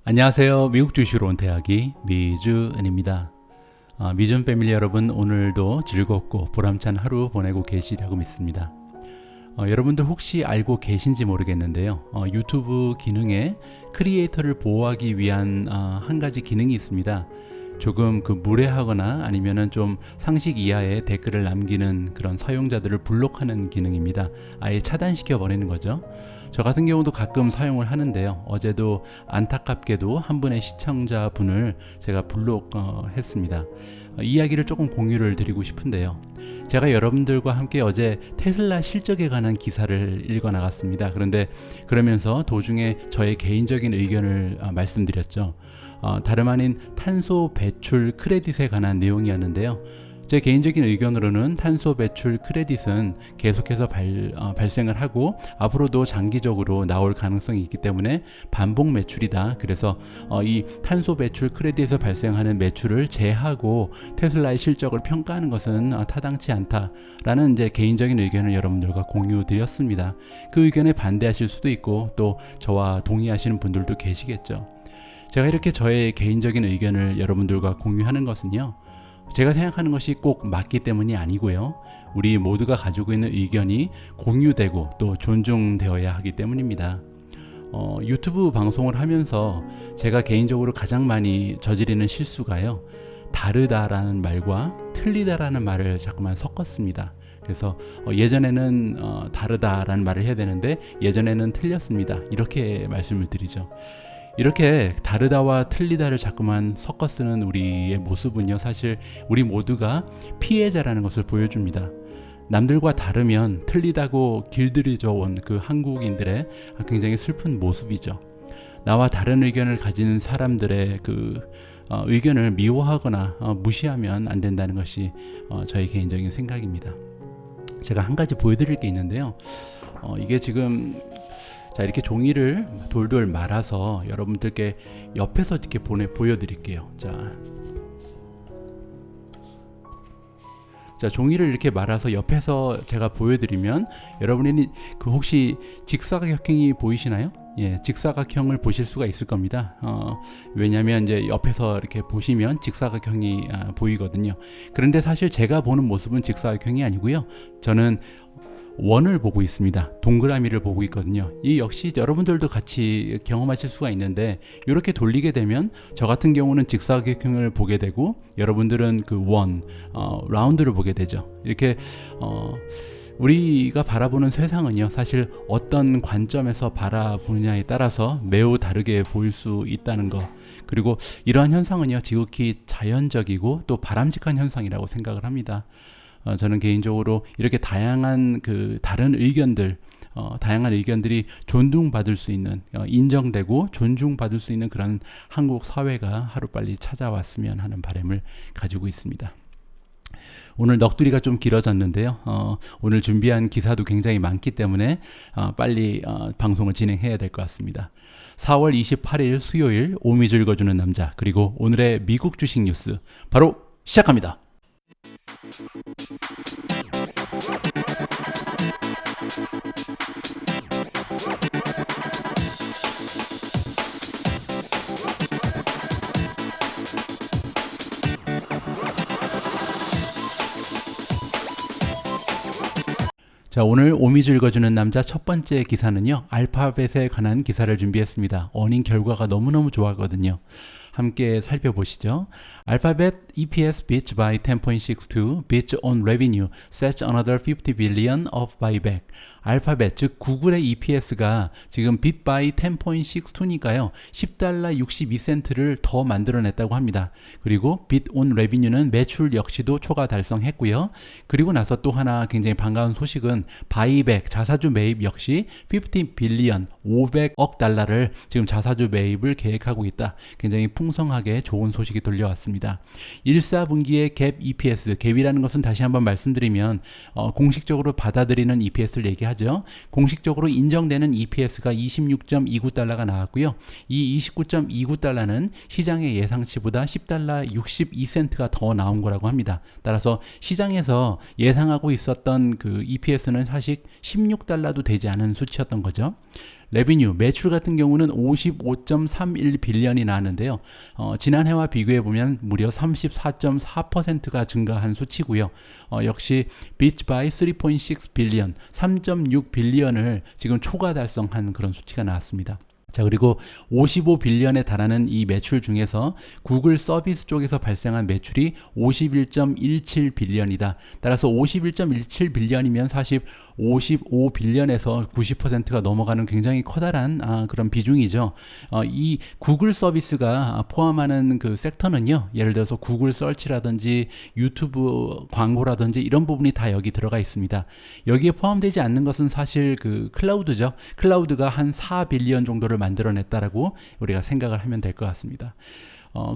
안녕하세요. 미국 주식으로 온 대학이 미주은입니다. 미주은 패밀리 여러분, 오늘도 즐겁고 보람찬 하루 보내고 계시리라고 믿습니다. 여러분들 혹시 알고 계신지 모르겠는데요. 유튜브 기능에 크리에이터를 보호하기 위한 한 가지 기능이 있습니다. 조금 무례하거나 아니면은 좀 상식 이하의 댓글을 남기는 그런 사용자들을 블록하는 기능입니다. 아예 차단시켜 버리는 거죠. 저 같은 경우도 가끔 사용을 하는데요. 어제도 안타깝게도 한 분의 시청자분을 제가 블록했습니다. 이야기를 조금 공유를 드리고 싶은데요. 제가 여러분들과 함께 어제 테슬라 실적에 관한 기사를 읽어 나갔습니다. 그런데 그러면서 도중에 저의 개인적인 의견을 말씀드렸죠. 다름 아닌 탄소 배출 크레딧에 관한 내용이었는데요. 제 개인적인 의견으로는 탄소 배출 크레딧은 계속해서 발생을 하고 앞으로도 장기적으로 나올 가능성이 있기 때문에 반복 매출이다. 그래서 이 탄소 배출 크레딧에서 발생하는 매출을 제하고 테슬라의 실적을 평가하는 것은 타당치 않다라는 제 개인적인 의견을 여러분들과 공유드렸습니다. 그 의견에 반대하실 수도 있고 또 저와 동의하시는 분들도 계시겠죠. 제가 이렇게 저의 개인적인 의견을 여러분들과 공유하는 것은요, 제가 생각하는 것이 꼭 맞기 때문이 아니고요, 우리 모두가 가지고 있는 의견이 공유되고 또 존중되어야 하기 때문입니다. 유튜브 방송을 하면서 제가 개인적으로 가장 많이 저지르는 실수가요, 다르다라는 말과 틀리다라는 말을 자꾸만 섞었습니다. 그래서 예전에는 다르다라는 말을 해야 되는데 예전에는 틀렸습니다. 이렇게 말씀을 드리죠. 이렇게 다르다와 틀리다를 자꾸만 섞어 쓰는 우리의 모습은요, 사실 우리 모두가 피해자라는 것을 보여줍니다. 남들과 다르면 틀리다고 길들여져 온 그 한국인들의 굉장히 슬픈 모습이죠. 나와 다른 의견을 가진 사람들의 그 의견을 미워하거나 무시하면 안 된다는 것이 저의 개인적인 생각입니다. 제가 한 가지 보여드릴 게 있는데요. 이게 지금 이렇게 종이를 돌돌 말아서 여러분들께 옆에서 이렇게 보여드릴게요. 자, 종이를 이렇게 말아서 옆에서 제가 보여드리면 여러분이 혹시 직사각형이 보이시나요? 예, 직사각형을 보실 수가 있을 겁니다. 왜냐하면 이제 옆에서 이렇게 보시면 직사각형이 보이거든요. 그런데 사실 제가 보는 모습은 직사각형이 아니고요. 저는 원을 보고 있습니다. 동그라미를 보고 있거든요. 이 역시 여러분들도 같이 경험하실 수가 있는데, 이렇게 돌리게 되면 저 같은 경우는 직사각형을 보게 되고 여러분들은 그 원, 라운드를 보게 되죠. 이렇게 우리가 바라보는 세상은요, 사실 어떤 관점에서 바라보느냐에 따라서 매우 다르게 보일 수 있다는 것, 그리고 이러한 현상은요, 지극히 자연적이고 또 바람직한 현상이라고 생각을 합니다. 저는 개인적으로 이렇게 다양한 다른 의견들, 다양한 의견들이 존중받을 수 있는, 인정되고 존중받을 수 있는 그런 한국 사회가 하루빨리 찾아왔으면 하는 바람을 가지고 있습니다. 오늘 넋두리가 좀 길어졌는데요. 오늘 준비한 기사도 굉장히 많기 때문에 빨리 방송을 진행해야 될 것 같습니다. 4월 28일 수요일 오미줄 읽어주는 남자, 그리고 오늘의 미국 주식 뉴스 바로 시작합니다. 자, 오늘 오미주 읽어주는 남자 첫 번째 기사는요, 알파벳에 관한 기사를 준비했습니다. 어닝 결과가 너무너무 좋았거든요. 함께 살펴보시죠. 알파벳 EPS beats by 10.62, beats on revenue, sets another 50 billion of buyback. 알파벳, 즉 구글의 EPS가 지금 beat by 10.62니까요. $10 62센트를 더 만들어냈다고 합니다. 그리고 beat on revenue는 매출 역시도 초과 달성했고요. 그리고 나서 또 하나 굉장히 반가운 소식은 buyback, 자사주 매입 역시 50 빌리언, 500억 달러를 지금 자사주 매입을 계획하고 있다. 굉장히 풍성하게 좋은 소식이 들려왔습니다. 1사분기의 갭 EPS, 갭이라는 것은 다시 한번 말씀드리면 공식적으로 받아들이는 EPS를 얘기하죠. 공식적으로 인정되는 EPS가 26.29달러가 나왔고요. 이 29.29달러는 시장의 예상치보다 $10 62센트가 더 나온 거라고 합니다. 따라서 시장에서 예상하고 있었던 그 EPS는 사실 $16도 되지 않은 수치였던 거죠. 레비뉴, 매출 같은 경우는 55.31 빌리언이 나왔는데요. 지난해와 비교해 보면 무려 34.4%가 증가한 수치고요. 역시 beat by 3.6 빌리언, 3.6 빌리언을 지금 초과 달성한 그런 수치가 나왔습니다. 자, 그리고 55 빌리언에 달하는 이 매출 중에서 구글 서비스 쪽에서 발생한 매출이 51.17 빌리언이다. 따라서 51.17 빌리언이면 사실 55 빌리언에서 90%가 넘어가는 굉장히 커다란 그런 비중이죠. 이 구글 서비스가 포함하는 그 섹터는요, 예를 들어서 구글 서치라든지 유튜브 광고라든지 이런 부분이 다 여기 들어가 있습니다. 여기에 포함되지 않는 것은 사실 그 클라우드죠. 클라우드가 한 4 빌리언 정도를 만들어냈다라고 우리가 생각을 하면 될 것 같습니다.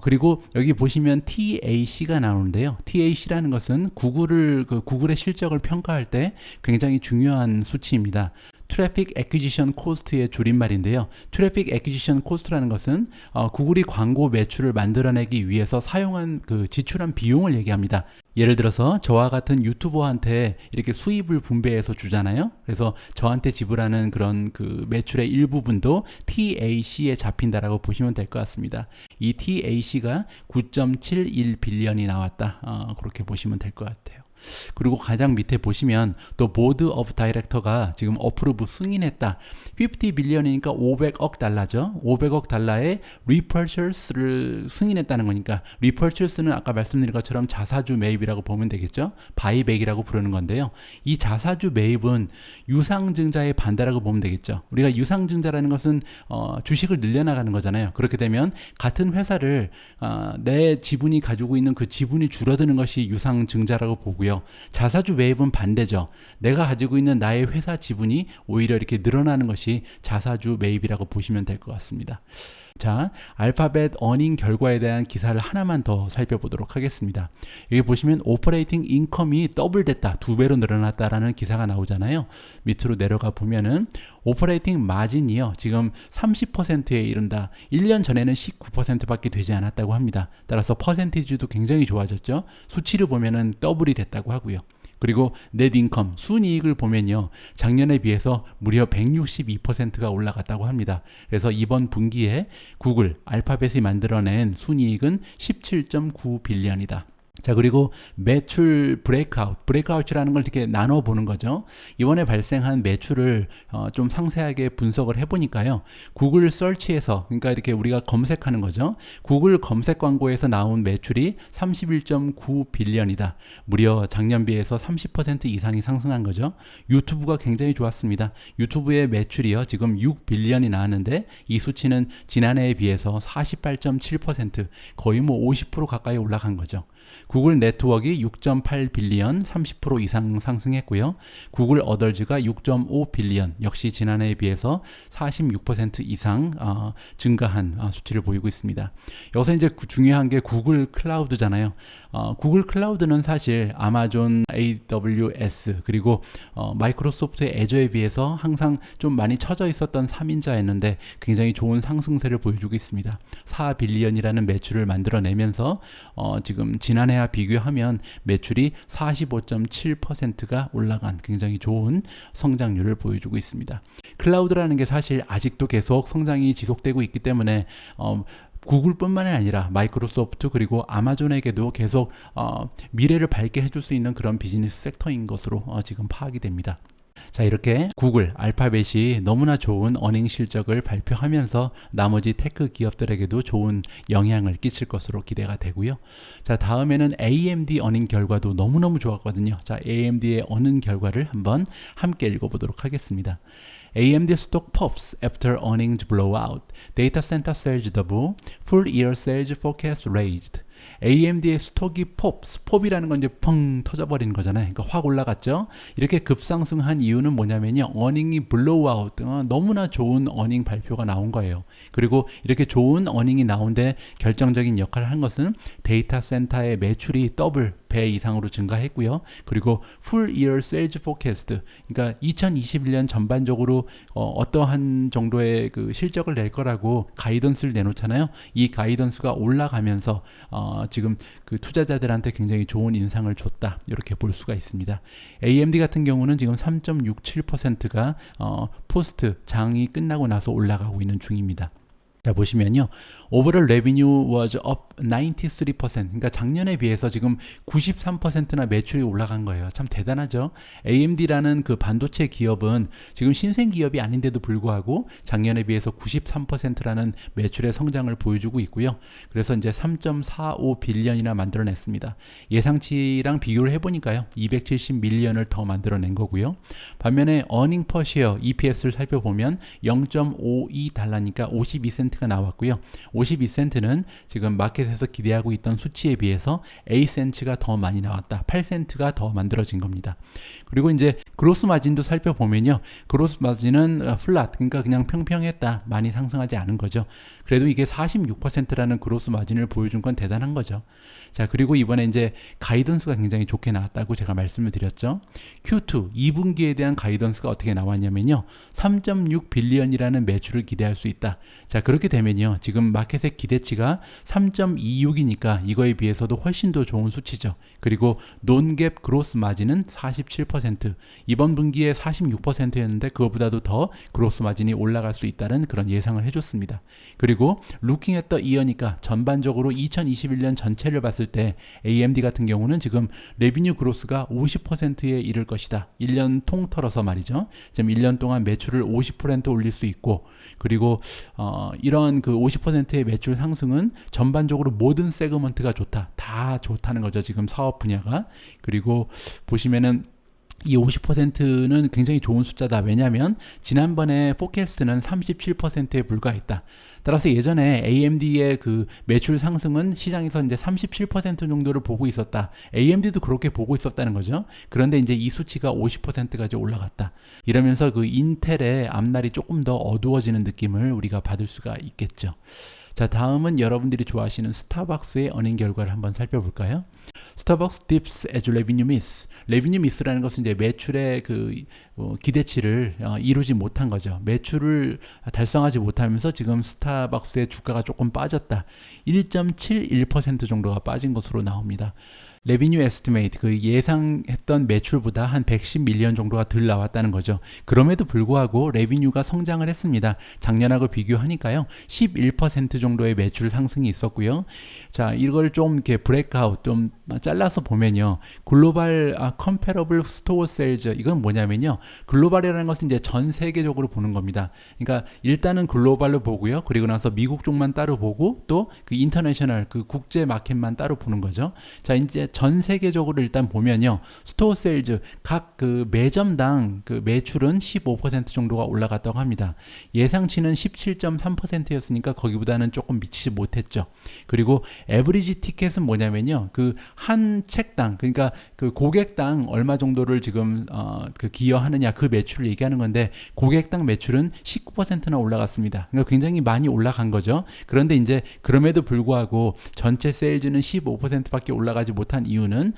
그리고 여기 보시면 TAC가 나오는데요. TAC라는 것은 구글의 실적을 평가할 때 굉장히 중요한 수치입니다. 트래픽 애퀴지션 코스트의 줄임말인데요. 트래픽 애퀴지션 코스트라는 것은 구글이 광고 매출을 만들어내기 위해서 사용한 그 지출한 비용을 얘기합니다. 예를 들어서 저와 같은 유튜버한테 이렇게 수입을 분배해서 주잖아요. 그래서 저한테 지불하는 그런 그 매출의 일부분도 TAC에 잡힌다라고 보시면 될 것 같습니다. 이 TAC가 9.71 빌리언이 나왔다. 그렇게 보시면 될 것 같아요. 그리고 가장 밑에 보시면 또 보드 오브 다이렉터가 지금 어프로브 승인했다. 50 빌리언이니까 500억 달러죠. 500억 달러의 리퍼처스를 승인했다는 거니까, 리퍼처스는 아까 말씀드린 것처럼 자사주 매입이라고 보면 되겠죠. 바이백이라고 부르는 건데요. 이 자사주 매입은 유상증자의 반대라고 보면 되겠죠. 우리가 유상증자라는 것은 주식을 늘려나가는 거잖아요. 그렇게 되면 같은 회사를 내 지분이 가지고 있는 그 지분이 줄어드는 것이 유상증자라고 보고요. 자사주 매입은 반대죠. 내가 가지고 있는 나의 회사 지분이 오히려 이렇게 늘어나는 것이 자사주 매입이라고 보시면 될 것 같습니다. 자, 알파벳 어닝 결과에 대한 기사를 하나만 더 살펴보도록 하겠습니다. 여기 보시면 오퍼레이팅 인컴이 더블됐다, 2배로 늘어났다라는 기사가 나오잖아요. 밑으로 내려가 보면은 오퍼레이팅 마진이요, 지금 30%에 이른다. 1년 전에는 19%밖에 되지 않았다고 합니다. 따라서 퍼센티지도 굉장히 좋아졌죠. 수치를 보면은 더블이 됐다고 하고요. 그리고 넷 인컴, 순이익을 보면요, 작년에 비해서 무려 162%가 올라갔다고 합니다. 그래서 이번 분기에 구글, 알파벳이 만들어낸 순이익은 17.9 빌리언이다. 자, 그리고 매출 브레이크아웃이라는 걸 이렇게 나눠 보는 거죠. 이번에 발생한 매출을 좀 상세하게 분석을 해보니까요, 구글 서치에서, 그러니까 이렇게 우리가 검색하는 거죠. 구글 검색 광고에서 나온 매출이 31.9 빌리언이다. 무려 작년 비해서 30% 이상이 상승한 거죠. 유튜브가 굉장히 좋았습니다. 유튜브의 매출이요, 지금 6 빌리언이 나왔는데 이 수치는 지난해에 비해서 48.7%, 거의 뭐 50% 가까이 올라간 거죠. 구글 네트워크 6.8 빌리언, 30% 이상 상승했고요. 구글 어덜즈가 6.5 빌리언, 역시 지난해에 비해서 46% 이상 증가한 수치를 보이고 있습니다. 여기서 이제 중요한 게 구글 클라우드잖아요. 구글 클라우드는 사실 아마존 AWS 그리고 마이크로소프트의 애저에 비해서 항상 좀 많이 처져 있었던 3인자였는데 굉장히 좋은 상승세를 보여주고 있습니다. 4 빌리언이라는 매출을 만들어내면서 지금 지난해와 비교하면 매출이 45.7%가 올라간 굉장히 좋은 성장률을 보여주고 있습니다. 클라우드라는 게 사실 아직도 계속 성장이 지속되고 있기 때문에 구글뿐만 아니라 마이크로소프트 그리고 아마존에게도 계속 미래를 밝게 해줄 수 있는 그런 비즈니스 섹터인 것으로 지금 파악이 됩니다. 자, 이렇게 구글, 알파벳이 너무나 좋은 어닝 실적을 발표하면서 나머지 테크 기업들에게도 좋은 영향을 끼칠 것으로 기대가 되고요. 자, 다음에는 AMD 어닝 결과도 너무너무 좋았거든요. 자, AMD의 어닝 결과를 한번 함께 읽어보도록 하겠습니다. AMD stock pops after earnings blowout. Data center sales double. Full year sales forecast raised. AMD의 스톡이 pop이라는 건 이제 펑 터져버리는 거잖아요. 그러니까 확 올라갔죠. 이렇게 급상승한 이유는 뭐냐면요, 어닝이 블로우아웃, 너무나 좋은 어닝 발표가 나온 거예요. 그리고 이렇게 좋은 어닝이 나온데 결정적인 역할을 한 것은 데이터 센터의 매출이 더블 배 이상으로 증가했고요. 그리고 full year sales forecast, 그러니까 2021년 전반적으로 어떠한 정도의 그 실적을 낼 거라고 가이던스를 내놓잖아요. 이 가이던스가 올라가면서 지금 그 투자자들한테 굉장히 좋은 인상을 줬다, 이렇게 볼 수가 있습니다. AMD 같은 경우는 지금 3.67%가 포스트 장이 끝나고 나서 올라가고 있는 중입니다. 자, 보시면요, overall revenue was up 93%. 그러니까 작년에 비해서 지금 93%나 매출이 올라간 거예요. 참 대단하죠. AMD라는 그 반도체 기업은 지금 신생 기업이 아닌데도 불구하고 작년에 비해서 93%라는 매출의 성장을 보여주고 있고요. 그래서 이제 3.45 빌리언이나 만들어냈습니다. 예상치랑 비교를 해보니까요, 270 밀리언을 더 만들어낸 거고요. 반면에 earning per share EPS를 살펴보면 0.52달러니까 52센트가 나왔고요. 52센트는 지금 마켓에서 기대하고 있던 수치에 비해서 8센트가 더 많이 나왔다. 8센트가 더 만들어진 겁니다. 그리고 이제 그로스 마진도 살펴보면요, 그로스 마진은 플랫, 그러니까 그냥 평평했다. 많이 상승하지 않은 거죠. 그래도 이게 46%라는 그로스 마진을 보여준 건 대단한 거죠. 자, 그리고 이번에 이제 가이던스가 굉장히 좋게 나왔다고 제가 말씀을 드렸죠. Q2 2분기에 대한 가이던스가 어떻게 나왔냐면요, 3.6 빌리언이라는 매출을 기대할 수 있다. 자, 그렇게 되면요, 지금 마켓의 기대치가 3.26이니까 이거에 비해서도 훨씬 더 좋은 수치죠. 그리고 논갭 그로스 마진은 47%, 이번 분기에 46%였는데 그거보다도 더 그로스 마진이 올라갈 수 있다는 그런 예상을 해줬습니다. 그리고 루킹 했더 이어니까 전반적으로 2021년 전체를 봤을 때 AMD 같은 경우는 지금 레비뉴 그로스가 50%에 이를 것이다. 1년 통틀어서 말이죠. 지금 1년 동안 매출을 50% 올릴 수 있고, 그리고 이런 그 50%의 매출 상승은 전반적으로 모든 세그먼트가 좋다. 다 좋다는 거죠. 지금 사업 분야가. 그리고 보시면은 이 50%는 굉장히 좋은 숫자다. 왜냐하면 지난번에 포캐스트는 37%에 불과했다. 따라서 예전에 AMD의 그 매출 상승은 시장에서 이제 37% 정도를 보고 있었다. AMD도 그렇게 보고 있었다는 거죠. 그런데 이제 이 수치가 50%까지 올라갔다. 이러면서 그 인텔의 앞날이 조금 더 어두워지는 느낌을 우리가 받을 수가 있겠죠. 자, 다음은 여러분들이 좋아하시는 스타벅스의 어닝 결과를 한번 살펴볼까요? 스타벅스 dips as revenue miss. revenue miss라는 것은 이제 매출의 그 기대치를 이루지 못한 거죠. 매출을 달성하지 못하면서 지금 스타벅스의 주가가 조금 빠졌다. 1.71% 정도가 빠진 것으로 나옵니다. 레비뉴 에스티메이트, 그 예상했던 매출보다 한 110 밀리언 정도가 덜 나왔다는 거죠. 그럼에도 불구하고 레비뉴가 성장을 했습니다. 작년하고 비교하니까요, 11% 정도의 매출 상승이 있었고요. 자, 이걸 좀 이렇게 브레이크아웃 좀 잘라서 보면요, 글로벌 컴패러블 스토어 세일즈, 이건 뭐냐면요, 글로벌이라는 것은 이제 전 세계적으로 보는 겁니다. 그러니까 일단은 글로벌로 보고요, 그리고 나서 미국 쪽만 따로 보고 또 그 인터내셔널, 그 국제 마켓만 따로 보는 거죠. 자, 이제 전 세계적으로 일단 보면요, 스토어 세일즈 각 그 매점당 그 매출은 15% 정도가 올라갔다고 합니다. 예상치는 17.3%였으니까 거기보다는 조금 미치지 못했죠. 그리고 에브리지 티켓은 뭐냐면요, 그 한 책당, 그러니까 그 고객당 얼마 정도를 지금 그 기여하느냐, 그 매출을 얘기하는 건데, 고객당 매출은 19%나 올라갔습니다. 그러니까 굉장히 많이 올라간 거죠. 그런데 이제 그럼에도 불구하고 전체 세일즈는 15%밖에 올라가지 못한 이유는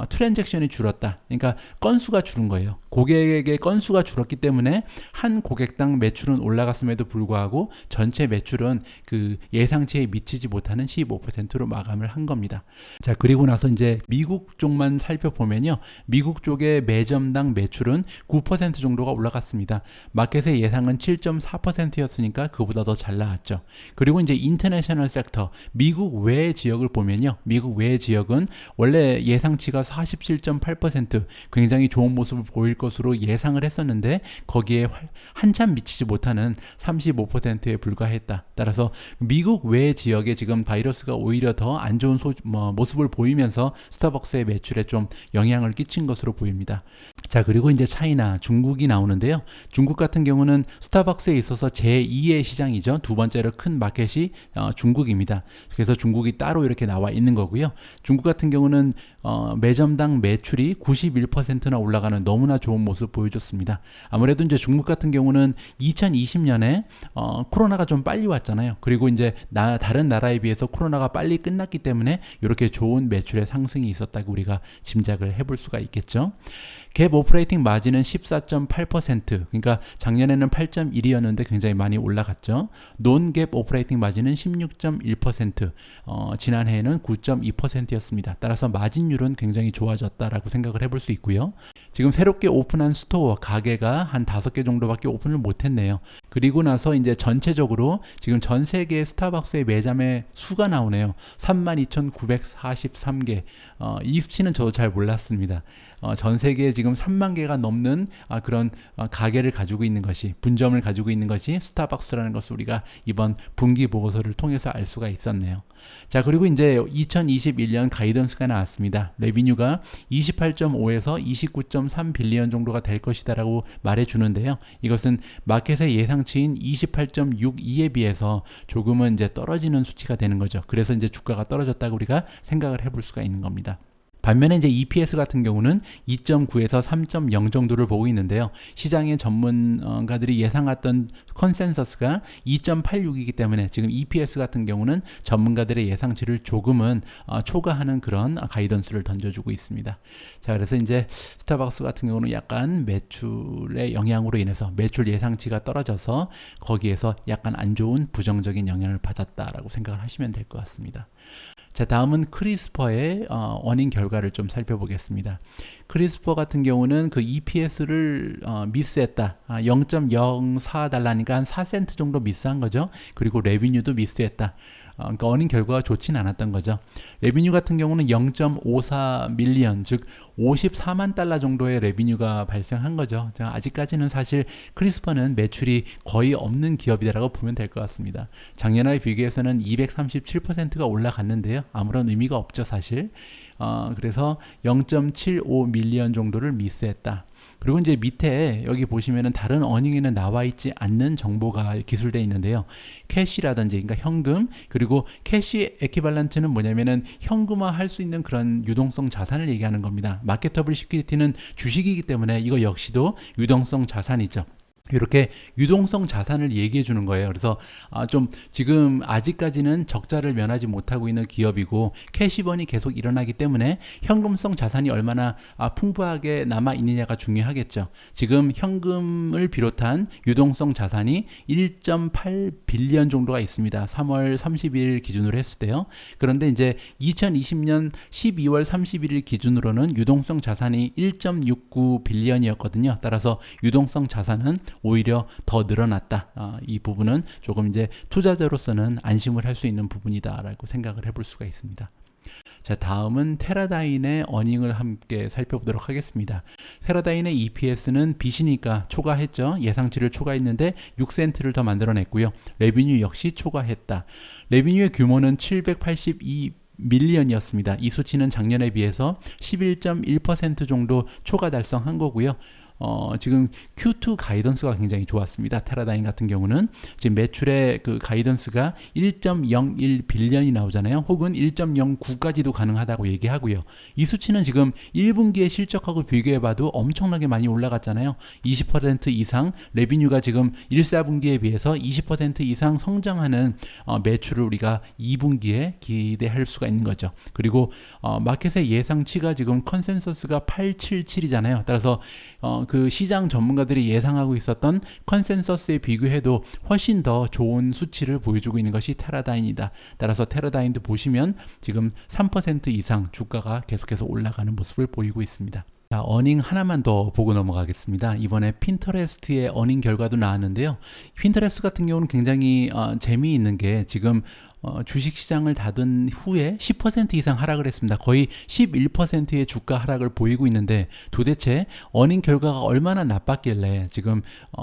트랜잭션이 줄었다. 그러니까 건수가 줄은 거예요. 고객의 건수가 줄었기 때문에 한 고객당 매출은 올라갔음에도 불구하고 전체 매출은 그 예상치에 미치지 못하는 15%로 마감을 한 겁니다. 자, 그리고 나서 이제 미국 쪽만 살펴보면요, 미국 쪽의 매점당 매출은 9% 정도가 올라갔습니다. 마켓의 예상은 7.4%였으니까 그보다 더 잘 나왔죠. 그리고 이제 인터내셔널 섹터, 미국 외 지역을 보면요, 미국 외 지역은 원래 예상치가 47.8%, 굉장히 좋은 모습을 보일 것으로 예상을 했었는데 거기에 한참 미치지 못하는 35%에 불과했다. 따라서 미국 외 지역에 지금 바이러스가 오히려 더 안 좋은 모습을 보이면서 스타벅스의 매출에 좀 영향을 끼친 것으로 보입니다. 자, 그리고 이제 차이나, 중국이 나오는데요. 중국 같은 경우는 스타벅스에 있어서 제2의 시장이죠. 두 번째로 큰 마켓이 중국입니다. 그래서 중국이 따로 이렇게 나와 있는 거고요. 중국 같은 경우는 매점당 매출이 91%나 올라가는 너무나 좋은 모습 보여줬습니다. 아무래도 이제 중국 같은 경우는 2020년에 코로나가 좀 빨리 왔잖아요. 그리고 이제 다른 나라에 비해서 코로나가 빨리 끝났기 때문에 이렇게 좋은 매출의 상승이 있었다고 우리가 짐작을 해볼 수가 있겠죠. 갭 오퍼레이팅 마진은 14.8%, 그러니까 작년에는 8.1이었는데 굉장히 많이 올라갔죠. 논갭 오퍼레이팅 마진은 16.1%, 지난해에는 9.2%였습니다. 따라서 마진율은 굉장히 좋아졌다라고 생각을 해볼 수 있고요. 지금 새롭게 오픈한 스토어 가게가 한 5개 정도밖에 오픈을 못했네요. 그리고 나서 이제 전체적으로 지금 전 세계 스타벅스의 매점의 수가 나오네요. 32,943개. 이 수치는 저도 잘 몰랐습니다. 전 세계에 지금 3만 개가 넘는 그런 가게를 가지고 있는 것이, 분점을 가지고 있는 것이 스타벅스라는 것을 우리가 이번 분기 보고서를 통해서 알 수가 있었네요. 자, 그리고 이제 2021년 가이던스가 나왔습니다. 레비뉴가 28.5에서 29.3 빌리언 정도가 될 것이다라고 말해주는데요. 이것은 마켓의 예상치인 28.62에 비해서 조금은 이제 떨어지는 수치가 되는 거죠. 그래서 이제 주가가 떨어졌다고 우리가 생각을 해볼 수가 있는 겁니다. 반면에 이제 EPS 같은 경우는 2.9에서 3.0 정도를 보고 있는데요. 시장의 전문가들이 예상했던 컨센서스가 2.86이기 때문에 지금 EPS 같은 경우는 전문가들의 예상치를 조금은 초과하는 그런 가이던스를 던져주고 있습니다. 자, 그래서 이제 스타벅스 같은 경우는 약간 매출의 영향으로 인해서 매출 예상치가 떨어져서 거기에서 약간 안 좋은 부정적인 영향을 받았다라고 생각을 하시면 될 것 같습니다. 자, 다음은 크리스퍼의 어닝 결과를 좀 살펴보겠습니다. 크리스퍼 같은 경우는 그 EPS를 미스했다. 0.04달러니까 한 4센트 정도 미스한 거죠. 그리고 레비뉴도 미스했다. 그러니까 어닝 결과가 좋진 않았던 거죠. 레비뉴 같은 경우는 0.54 밀리언, 즉 54만 달러 정도의 레비뉴가 발생한 거죠. 아직까지는 사실 크리스퍼는 매출이 거의 없는 기업이라고 보면 될 것 같습니다. 작년에 비교해서는 237%가 올라갔는데요. 아무런 의미가 없죠, 사실. 그래서 0.75 밀리언 정도를 미스했다. 그리고 이제 밑에 여기 보시면은 다른 어닝에는 나와 있지 않는 정보가 기술되어 있는데요. 캐시라든지, 그러니까 현금, 그리고 캐시 에퀴발런트는 뭐냐면은 현금화 할 수 있는 그런 유동성 자산을 얘기하는 겁니다. 마케터블 시큐리티는 주식이기 때문에 이거 역시도 유동성 자산이죠. 이렇게 유동성 자산을 얘기해 주는 거예요. 그래서 좀 지금 아직까지는 적자를 면하지 못하고 있는 기업이고 캐시번이 계속 일어나기 때문에 현금성 자산이 얼마나 풍부하게 남아 있느냐가 중요하겠죠. 지금 현금을 비롯한 유동성 자산이 1.8 빌리언 정도가 있습니다. 3월 30일 기준으로 했을 때요. 그런데 이제 2020년 12월 31일 기준으로는 유동성 자산이 1.69 빌리언이었거든요. 따라서 유동성 자산은 오히려 더 늘어났다. 이 부분은 조금 이제 투자자로서는 안심을 할 수 있는 부분이다라고 생각을 해볼 수가 있습니다. 자, 다음은 테라다인의 어닝을 함께 살펴보도록 하겠습니다. 테라다인의 EPS는 빚이니까 초과했죠. 예상치를 초과했는데 6센트를 더 만들어냈고요. 레비뉴 역시 초과했다. 레비뉴의 규모는 782 밀리언이었습니다. 이 수치는 작년에 비해서 11.1% 정도 초과 달성한 거고요. 지금 Q2 가이던스가 굉장히 좋았습니다. 테라다인 같은 경우는 지금 매출의 그 가이던스가 1.01 빌리언이 나오잖아요. 혹은 1.09까지도 가능하다고 얘기하고요. 이 수치는 지금 1분기의 실적하고 비교해봐도 엄청나게 많이 올라갔잖아요. 20% 이상 레비뉴가 지금 1, 4분기에 비해서 20% 이상 성장하는 매출을 우리가 2분기에 기대할 수가 있는 거죠. 그리고 마켓의 예상치가 지금 컨센서스가 877이잖아요. 따라서 그 시장 전문가들이 예상하고 있었던 컨센서스에 비교해도 훨씬 더 좋은 수치를 보여주고 있는 것이 테라다인이다. 따라서 테라다인도 보시면 지금 3% 이상 주가가 계속해서 올라가는 모습을 보이고 있습니다. 자, 어닝 하나만 더 보고 넘어가겠습니다. 이번에 핀터레스트의 어닝 결과도 나왔는데요. 핀터레스트 같은 경우는 굉장히 재미있는 게 지금 주식시장을 닫은 후에 10% 이상 하락을 했습니다. 거의 11%의 주가 하락을 보이고 있는데 도대체 어닝 결과가 얼마나 나빴길래 지금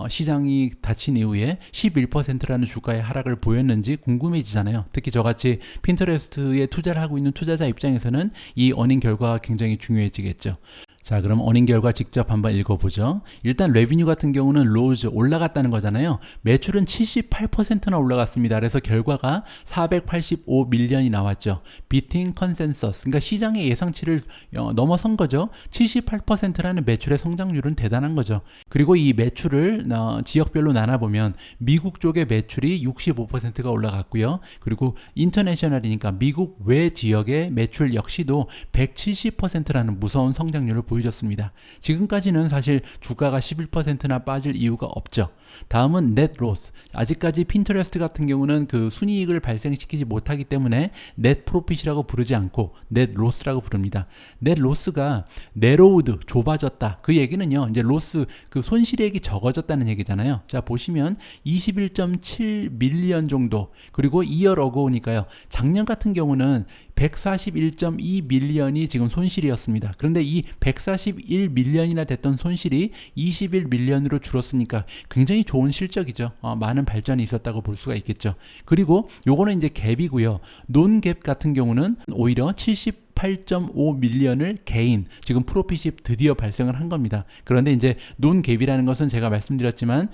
시장이 닫힌 이후에 11%라는 주가의 하락을 보였는지 궁금해지잖아요. 특히 저같이 핀터레스트에 투자를 하고 있는 투자자 입장에서는 이 어닝 결과가 굉장히 중요해지겠죠. 자, 그럼 원인 결과 직접 한번 읽어보죠. 일단 레비뉴 같은 경우는 로즈 올라갔다는 거잖아요. 매출은 78%나 올라갔습니다. 그래서 결과가 485 밀리언이 나왔죠. 비팅 컨센서스, 그러니까 시장의 예상치를 넘어선 거죠. 78%라는 매출의 성장률은 대단한 거죠. 그리고 이 매출을 지역별로 나눠보면 미국 쪽의 매출이 65%가 올라갔고요. 그리고 인터내셔널이니까 미국 외 지역의 매출 역시도 170%라는 무서운 성장률을 보여줬습니다. 지금까지는 사실 주가가 11%나 빠질 이유가 없죠. 다음은 net loss. 아직까지 핀터레스트 같은 경우는 그 순이익을 발생시키지 못하기 때문에 net profit이라고 부르지 않고 net loss라고 부릅니다. net loss가 narrowed, 좁아졌다. 그 얘기는요, 이제 loss, 그 손실액이 적어졌다는 얘기잖아요. 자, 보시면 21.7 밀리언 정도, 그리고 year ago니까요. 작년 같은 경우는 141.2 밀리언이 지금 손실이었습니다. 그런데 이 141 밀리언이나 됐던 손실이 21 밀리언으로 줄었으니까 굉장히 좋은 실적이죠. 많은 발전이 있었다고 볼 수가 있겠죠. 그리고 요거는 이제 갭이고요. 논갭 같은 경우는 오히려 78.5 밀리언을 개인, 지금 프로핏이 드디어 발생을 한 겁니다. 그런데 이제 논갭이라는 것은 제가 말씀드렸지만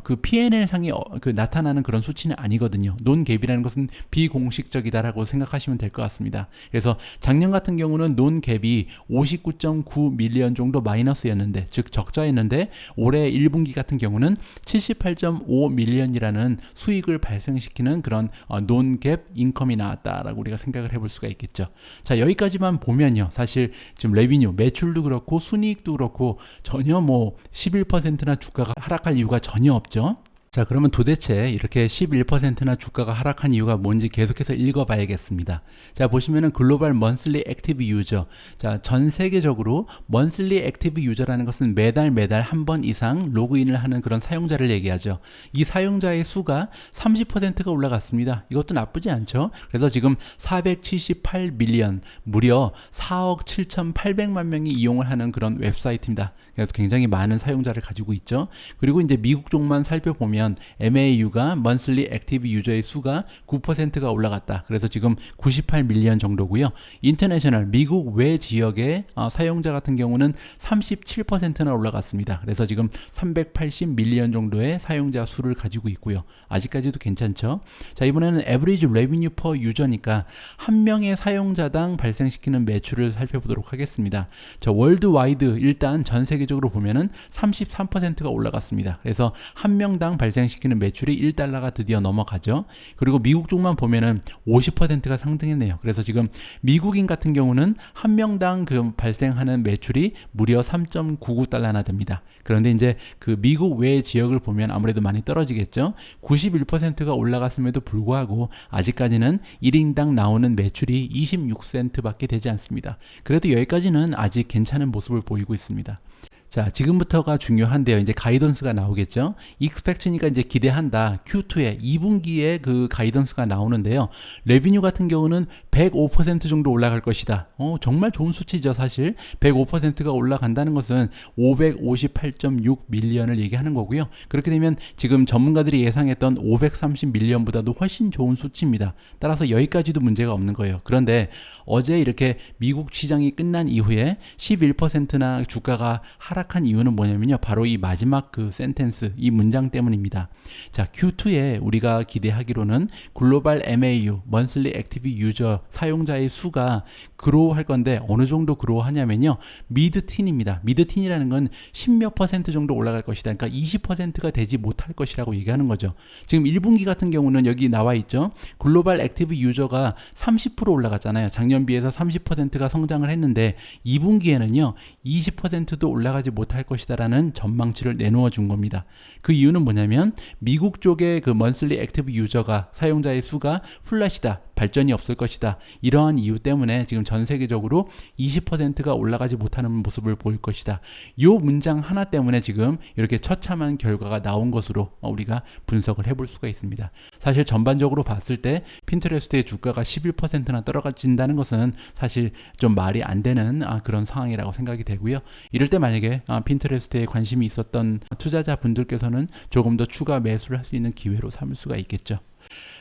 그 P&L 상에 그 나타나는 그런 수치는 아니거든요. 논갭이라는 것은 비공식적이다라고 생각하시면 될 것 같습니다. 그래서 작년 같은 경우는 논갭이 59.9 밀리언 정도 마이너스였는데, 즉 적자였는데, 올해 1분기 같은 경우는 78.5 밀리언이라는 수익을 발생시키는 그런 논갭 인컴이 나왔다라고 우리가 생각을 해볼 수가 있겠죠. 자, 여기까지만 보면요, 사실 지금 레비뉴, 매출도 그렇고 순이익도 그렇고 전혀 뭐 11%나 주가가 하락할 이유가 전혀 없죠. 자, 그러면 도대체 이렇게 11%나 주가가 하락한 이유가 뭔지 계속해서 읽어봐야겠습니다. 자, 보시면은 글로벌 먼슬리 액티브 유저. 자, 전 세계적으로 먼슬리 액티브 유저라는 것은 매달 한 번 이상 로그인을 하는 그런 사용자를 얘기하죠. 이 사용자의 수가 30%가 올라갔습니다. 이것도 나쁘지 않죠. 그래서 지금 478 밀리언, 무려 4억 7,800만 명이 이용을 하는 그런 웹사이트입니다. 그래서 굉장히 많은 사용자를 가지고 있죠. 그리고 이제 미국 쪽만 살펴보면 MAU가 monthly active 유저의 수가 9%가 올라갔다. 그래서 지금 98 밀리언 정도고요. 인터내셔널, 미국 외 지역의 사용자 같은 경우는 37%나 올라갔습니다. 그래서 지금 380 밀리언 정도의 사용자 수를 가지고 있고요. 아직까지도 괜찮죠. 자, 이번에는 average revenue per user니까 한 명의 사용자당 발생시키는 매출을 살펴보도록 하겠습니다. 자, 월드와이드 일단 전 세계적으로 보면은 33%가 올라갔습니다. 그래서 한 명당 발생시키는 매출이 1달러가 드디어 넘어가죠. 그리고 미국 쪽만 보면은 50%가 상승했네요. 그래서 지금 미국인 같은 경우는 한 명당 그 발생하는 매출이 무려 3.99달러나 됩니다. 그런데 이제 그 미국 외 지역을 보면 아무래도 많이 떨어지겠죠. 91%가 올라갔음에도 불구하고 아직까지는 1인당 나오는 매출이 26센트밖에 되지 않습니다. 그래도 여기까지는 아직 괜찮은 모습을 보이고 있습니다. 자, 지금부터가 중요한데요. 이제 가이던스가 나오겠죠. expect니까 이제 기대한다. Q2에 2분기에 그 가이던스가 나오는데요. 레비뉴 같은 경우는 105% 정도 올라갈 것이다. 정말 좋은 수치죠, 사실. 105%가 올라간다는 것은 558.6 밀리언을 얘기하는 거고요. 그렇게 되면 지금 전문가들이 예상했던 530 밀리언보다도 훨씬 좋은 수치입니다. 따라서 여기까지도 문제가 없는 거예요. 그런데 어제 이렇게 미국 시장이 끝난 이후에 11%나 주가가 하락한 이유는 뭐냐면요, 바로 이 마지막 그 센텐스, 이 문장 때문입니다. 자, Q2에 우리가 기대하기로는 글로벌 MAU, Monthly Active User 사용자의 수가 그로우 할 건데 어느 정도 그로우 하냐면요, 미드틴입니다. 미드틴이라는 건 10몇 % 정도 올라갈 것이다. 그러니까 20%가 되지 못할 것이라고 얘기하는 거죠. 지금 1분기 같은 경우는 여기 나와 있죠. 글로벌 액티브 유저가 30% 올라갔잖아요. 작년 비해서 30%가 성장을 했는데 2분기에는요 20%도 올라가지 못할 것이다라는 전망치를 내놓아 준 겁니다. 그 이유는 뭐냐면 미국 쪽의 그 monthly active 유저가, 사용자의 수가 플랫이다, 발전이 없을 것이다. 이러한 이유 때문에 지금 전 세계적으로 20%가 올라가지 못하는 모습을 보일 것이다. 이 문장 하나 때문에 지금 이렇게 처참한 결과가 나온 것으로 우리가 분석을 해볼 수가 있습니다. 사실 전반적으로 봤을 때 핀터레스트의 주가가 11%나 떨어진다는 것은 사실 좀 말이 안 되는 그런 상황이라고 생각이 되고요. 이럴 때 만약에 핀터레스트에 관심이 있었던 투자자 분들께서는 조금 더 추가 매수를 할 수 있는 기회로 삼을 수가 있겠죠.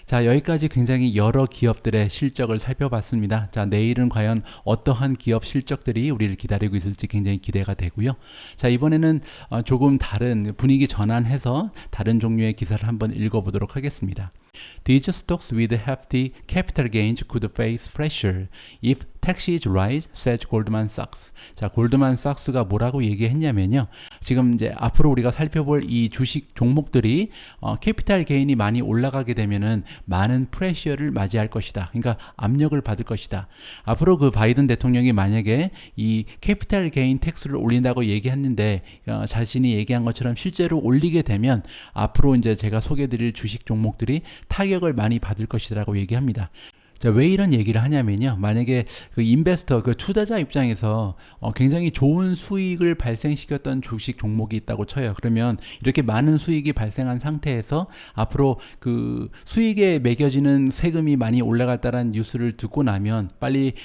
자, 여기까지 굉장히 여러 기업들의 실적을 살펴봤습니다. 자, 내일은 과연 어떠한 기업 실적들이 우리를 기다리고 있을지 굉장히 기대가 되고요. 자, 이번에는 조금 다른 분위기 전환해서 다른 종류의 기사를 한번 읽어보도록 하겠습니다. These stocks with hefty capital gains could face pressure if taxes rise, says Goldman Sachs. 자, 골드만삭스가 뭐라고 얘기했냐면요. 지금 이제 앞으로 우리가 살펴볼 이 주식 종목들이 캐피탈 게인이 많이 올라가게 되면은 많은 프레셔를 맞이할 것이다. 그러니까 압력을 받을 것이다. 앞으로 그 바이든 대통령이 만약에 이 캐피탈 게인 텍스를 올린다고 얘기했는데 자신이 얘기한 것처럼 실제로 올리게 되면 앞으로 이제 제가 소개드릴 주식 종목들이 타격을 많이 받을 것이라고 얘기합니다. 자, 왜 이런 얘기를 하냐면요. 만약에 그 인베스터, 그 투자자 입장에서 굉장히 좋은 수익을 발생시켰던 주식 종목이 있다고 쳐요. 그러면 이렇게 많은 수익이 발생한 상태에서 앞으로 그 수익에 매겨지는 세금이 많이 올라갔다는 뉴스를 듣고 나면 빨리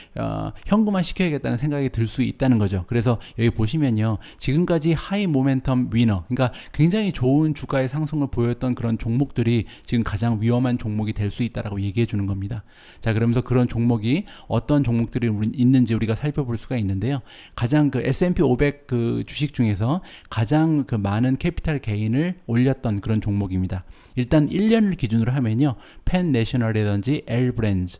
현금화 시켜야겠다는 생각이 들 수 있다는 거죠. 그래서 여기 보시면요. 지금까지 하이 모멘텀 위너, 그러니까 굉장히 좋은 주가의 상승을 보였던 그런 종목들이 지금 가장 위험한 종목이 될 수 있다라고 얘기해 주는 겁니다. 자, 그러면서 그런 종목이 어떤 종목들이 있는지 우리가 살펴볼 수가 있는데요. 가장 그 S&P 500 그 주식 중에서 가장 그 많은 캐피탈 게인을 올렸던 그런 종목입니다. 일단 1년을 기준으로 하면요. 펜내셔널이라든지 엘브랜즈,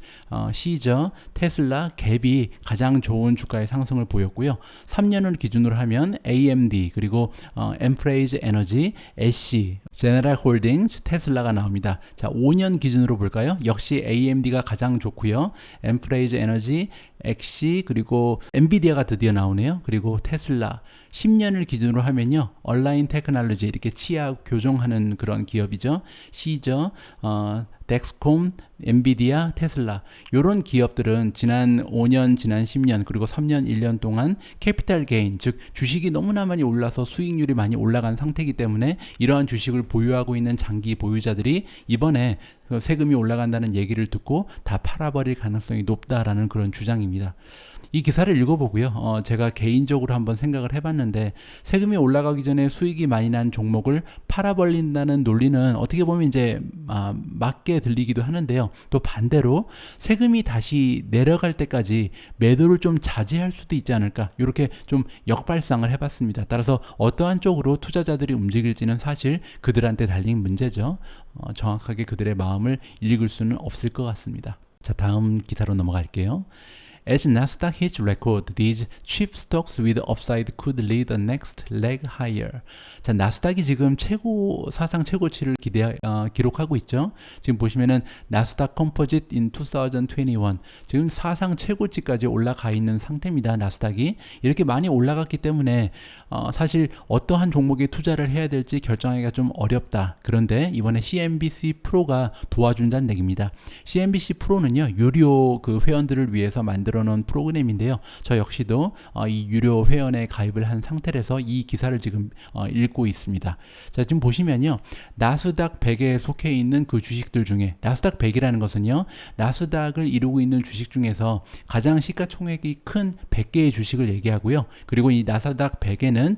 시저, 테슬라, 갭이 가장 좋은 주가의 상승을 보였고요. 3년을 기준으로 하면 AMD, 그리고 엠프레이즈 에너지, 애쉬, 제너럴 홀딩스, 테슬라가 나옵니다. 자, 5년 기준으로 볼까요? 역시 AMD가 가장 좋고요. 엠프레이즈 에너지, 엑시, 그리고 엔비디아가 드디어 나오네요. 그리고 테슬라. 10년을 기준으로 하면요. 얼라인 테크놀로지, 이렇게 치아 교정하는 그런 기업이죠. 시저, 덱스콤, 엔비디아, 테슬라. 이런 기업들은 지난 5년, 지난 10년, 그리고 3년, 1년 동안 캐피탈 게인, 즉 주식이 너무나 많이 올라서 수익률이 많이 올라간 상태이기 때문에 이러한 주식을 보유하고 있는 장기 보유자들이 이번에 세금이 올라간다는 얘기를 듣고 다 팔아버릴 가능성이 높다라는 그런 주장입니다. 이 기사를 읽어보고요. 제가 개인적으로 한번 생각을 해봤는데 세금이 올라가기 전에 수익이 많이 난 종목을 팔아버린다는 논리는 어떻게 보면 이제 맞게 들리기도 하는데요. 또 반대로 세금이 다시 내려갈 때까지 매도를 좀 자제할 수도 있지 않을까, 이렇게 좀 역발상을 해봤습니다. 따라서 어떠한 쪽으로 투자자들이 움직일지는 사실 그들한테 달린 문제죠. 정확하게 그들의 마음을 읽을 수는 없을 것 같습니다. 자, 다음 기사로 넘어갈게요. As Nasdaq hits record, these cheap stocks with upside could lead the next leg higher. 자, 나스닥이 지금 사상 최고치를 기록하고 있죠. 지금 보시면은 나스닥 컴포짓 in 2021 지금 사상 최고치까지 올라가 있는 상태입니다. 나스닥이 이렇게 많이 올라갔기 때문에 사실 어떠한 종목에 투자를 해야 될지 결정하기가 좀 어렵다. 그런데 이번에 CNBC 프로가 도와준다는 얘기입니다. CNBC 프로는요, 유료 그 회원들을 위해서 만들어 놓은 프로그램인데요. 저 역시도 이 유료 회원에 가입을 한 상태라서 이 기사를 지금 읽고 있습니다. 자, 지금 보시면요. 나스닥 100에 속해 있는 그 주식들 중에, 나스닥 100이라는 것은요, 나스닥을 이루고 있는 주식 중에서 가장 시가총액이 큰 100개의 주식을 얘기하고요. 그리고 이 나스닥 100에는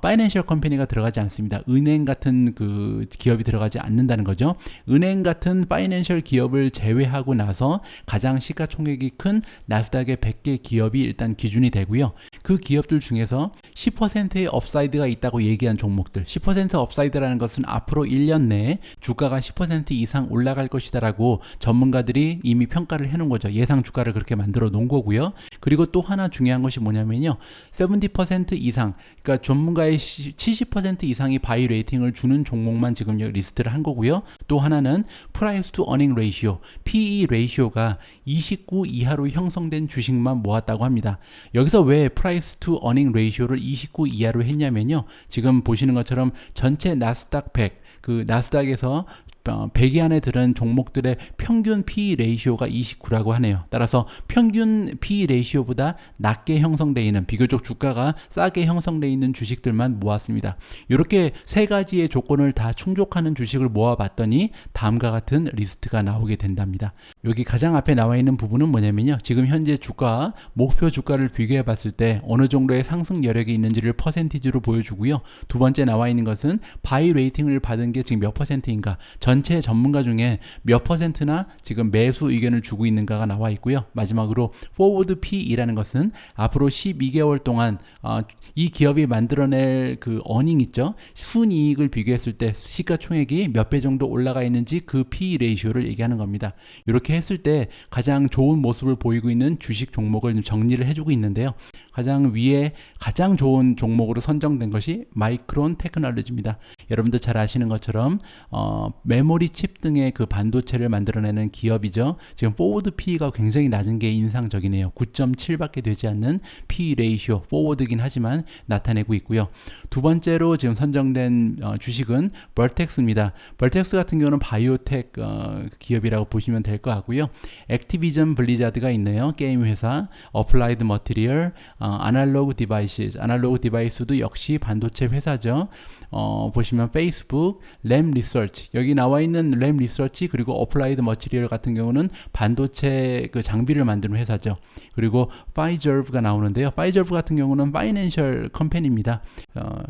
파이낸셜 컴퍼니가 들어가지 않습니다. 은행 같은 그 기업이 들어가지 않는다는 거죠. 은행 같은 파이낸셜 기업을 제외하고 나서 가장 시가총액이 큰 나스닥의 100개 기업이 일단 기준이 되고요. 그 기업들 중에서 10%의 업사이드가 있다고 얘기한 종목들, 10% 업사이드라는 것은 앞으로 1년 내에 주가가 10% 이상 올라갈 것이다라고 전문가들이 이미 평가를 해놓은 거죠. 예상 주가를 그렇게 만들어 놓은 거고요. 그리고 또 하나 중요한 것이 뭐냐면요. 70% 이상, 그러니까 전문가의 70% 이상이 바이 레이팅을 주는 종목만 지금 리스트를 한 거고요. 또 하나는 프라이스 투 어닝 레이시오, PE 레이시오가 29 이하로 형성된 주식만 모았다고 합니다. 여기서 왜 프라이스 투 어닝 레이시오를 29 이하로 했냐면요. 지금 보시는 것처럼 전체 나스닥 100, 그 나스닥에서 100위 안에 들은 종목들의 평균 PE 레이시오가 29라고 하네요. 따라서 평균 PE 레이시오보다 낮게 형성되어 있는, 비교적 주가가 싸게 형성되어 있는 주식들만 모았습니다. 이렇게 세 가지의 조건을 다 충족하는 주식을 모아봤더니 다음과 같은 리스트가 나오게 된답니다. 여기 가장 앞에 나와 있는 부분은 뭐냐면요. 지금 현재 주가, 목표 주가를 비교해 봤을 때 어느 정도의 상승 여력이 있는지를 퍼센티지로 보여주고요. 두 번째 나와 있는 것은 바이 레이팅을 받은 게 지금 몇 퍼센트인가, 전 전체 전문가 중에 몇 퍼센트나 지금 매수 의견을 주고 있는가가 나와 있고요. 마지막으로 forward P/E라는 것은 앞으로 12개월 동안 이 기업이 만들어낼 그 어닝 있죠. 순이익을 비교했을 때 시가총액이 몇 배 정도 올라가 있는지 그 P/E 레이쇼를 얘기하는 겁니다. 이렇게 했을 때 가장 좋은 모습을 보이고 있는 주식 종목을 좀 정리를 해주고 있는데요. 가장 위에 가장 좋은 종목으로 선정된 것이 마이크론 테크놀로지입니다. 여러분들 잘 아시는 것처럼 메모리 칩 등의 그 반도체를 만들어내는 기업이죠. 지금 포워드 P가 굉장히 낮은 게 인상적이네요. 9.7밖에 되지 않는 P 레이쇼, 포워드긴 하지만 나타내고 있고요. 두 번째로 지금 선정된 주식은 벌텍스입니다. 벌텍스 같은 경우는 바이오텍 기업이라고 보시면 될 것 같고요. 액티비전 블리자드가 있네요. 게임 회사, 어플라이드 머티리얼, 아날로그 디바이스, 아날로그 디바이스도 역시 반도체 회사죠. 보시면 페이스북, 램 리서치, 여기 나와 있는 램 리서치 그리고 어플라이드 머티리얼 같은 경우는 반도체 그 장비를 만드는 회사죠. 그리고 파이저브가 나오는데요. 파이저브 같은 경우는 파이낸셜 컴퍼니입니다.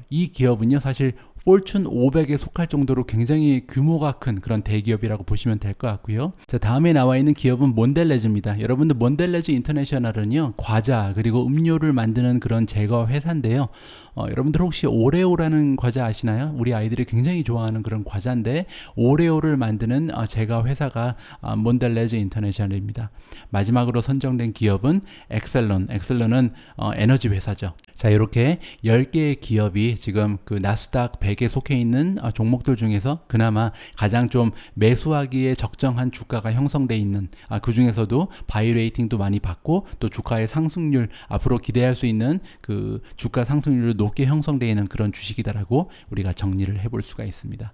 이 기업은요 사실 폴춘 500에 속할 정도로 굉장히 규모가 큰 그런 대기업이라고 보시면 될 것 같고요. 자, 다음에 나와 있는 기업은 몬델레즈입니다. 여러분들 몬델레즈 인터내셔널은요 과자 그리고 음료를 만드는 그런 제과 회사인데요. 여러분들 혹시 오레오라는 과자 아시나요? 우리 아이들이 굉장히 좋아하는 그런 과자인데 오레오를 만드는 제과 회사가 몬델레즈 인터내셔널입니다. 마지막으로 선정된 기업은 엑셀런, 엑셀런은 에너지 회사죠. 자, 이렇게 10개의 기업이 지금 그 나스닥 100에 속해 있는 종목들 중에서 그나마 가장 좀 매수하기에 적정한 주가가 형성되어 있는 그 중에서도 바이 레이팅도 많이 받고 또 주가의 상승률 앞으로 기대할 수 있는 그 주가 상승률을 높게 형성되어 있는 그런 주식이다라고 우리가 정리를 해볼 수가 있습니다.